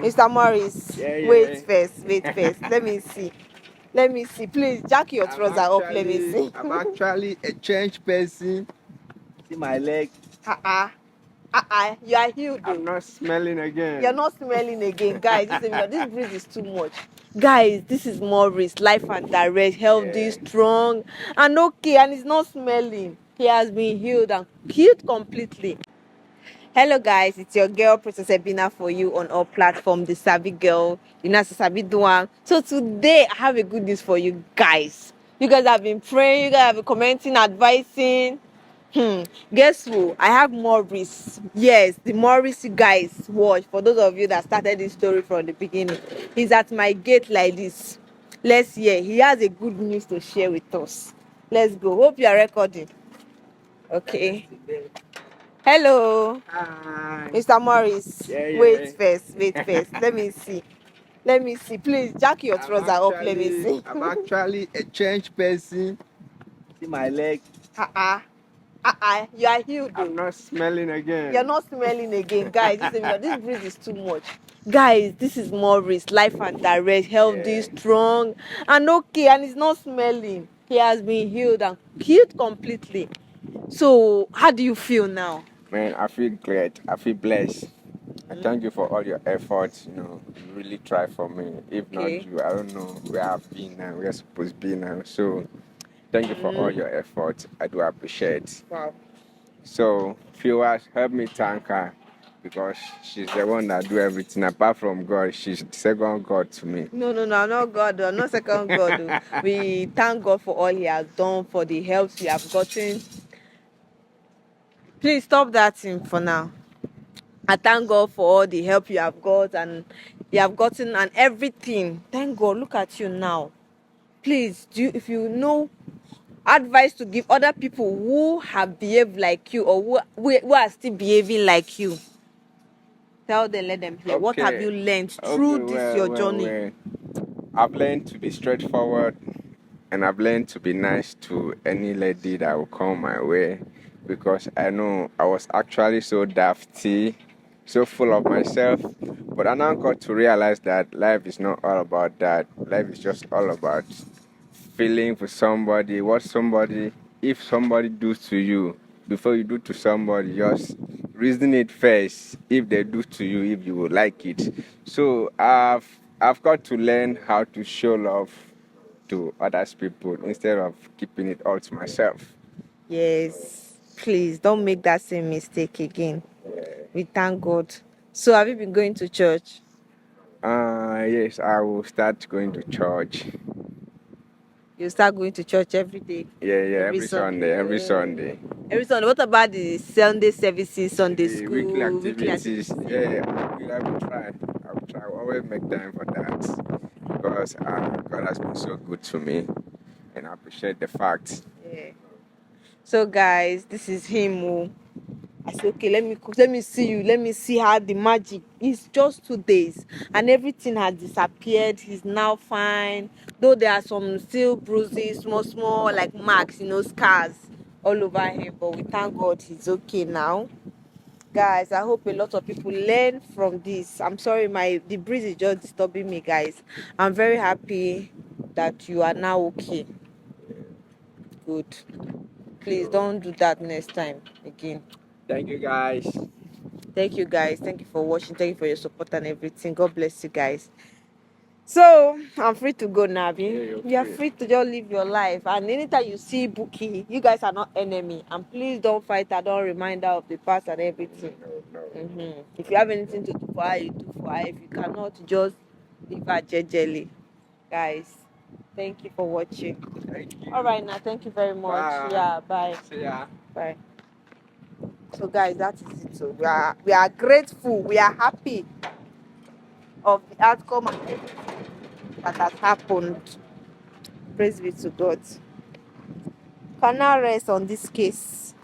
Mr. Morris, Yeah. wait first. Let me see. Please jack your trouser up. Let me see. I'm actually a changed person. See my leg. You are healed. I'm not smelling again. You're not smelling again, guys. This breeze is too much. Guys, this is Morris, life and direct, healthy, Yeah. strong, and okay, and he's not smelling. He has been healed and healed completely. Hello guys, it's your girl Princess Ebina for you on all platforms, the Sabi Girl, Sabi Duan. So today I have a good news for you guys. You guys have been praying, you guys have been commenting, advising. Guess who? I have Morris. Yes, the Morris you guys watch. For those of you that started this story from the beginning, he's at my gate like this. Let's hear. He has a good news to share with us. Let's go. Hope you are recording. Okay. Hello. Hi. Mr. Morris, Yeah. wait first. Let me see. Please jack your trouser up. Let me see. I'm actually a changed person. See my leg. You are healed. I'm not smelling again. You're not smelling again, guys. This breeze is too much. Guys, this is Morris, life and direct, healthy, Yeah. strong, and okay, and he's not smelling. He has been healed and healed completely. So, how do you feel now? Man, I feel great. I feel blessed. I thank you for all your efforts. You really try for me. If not you, I don't know where I've been and where I'm supposed to be now. So, thank you for all your efforts. I do appreciate. Wow. So, viewers, help me thank her because she's the one that do everything. Apart from God, she's the second God to me. No, I'm not God. I'm not second God. We thank God for all He has done, for the help we have gotten. Please stop that thing for now. I thank God for all the help you have got and you have gotten and everything. Thank God. Look at you now. Please, if you know advice to give other people who have behaved like you or who are still behaving like you, tell them, let them hear. Okay. What have you learned through your journey? I've learned to be straightforward and I've learned to be nice to any lady that will come my way because I know I was actually so dafty, so full of myself. But I now got to realize that life is not all about that. Life is just all about feeling for somebody, if somebody does to you, before you do to somebody, just reason it first. If they do to you, if you would like it. So I've got to learn how to show love to others people instead of keeping it all to myself. Yes, please don't make that same mistake again. We thank God. So have you been going to church? Yes, I will start going to church. You start going to church every day? Yeah, every Sunday. Every Sunday. What about the Sunday services, Sunday school, weekly activities? Yeah, I will try. I will always make time for that because God has been so good to me, and I appreciate the fact. Yeah. So guys, this is him. I said, okay, let me see you. Let me see how the magic. It's just 2 days, and everything has disappeared. He's now fine. Though there are some still bruises, small like marks, scars all over him. But we thank God he's okay now. Guys, I hope a lot of people learn from this. I'm sorry, the breeze is just disturbing me, guys. I'm very happy that you are now okay. Good. Please don't do that next time again. Thank you guys. Thank you guys. Thank you for watching. Thank you for your support and everything. God bless you guys. So I'm free to go now. You are free to just live your life. And anytime you see Buki, you guys are not enemy. And please don't fight her. Don't remind her of the past and everything. No. If you have anything to do for her, you do for her. If you cannot, just leave her jejely. Guys, thank you for watching. Thank you. All right now. Thank you very much. Bye. Yeah. Bye. See ya. Bye. So guys, that is it. So we are grateful. We are happy of the outcome and everything that has happened. Praise be to God. Can now rest on this case.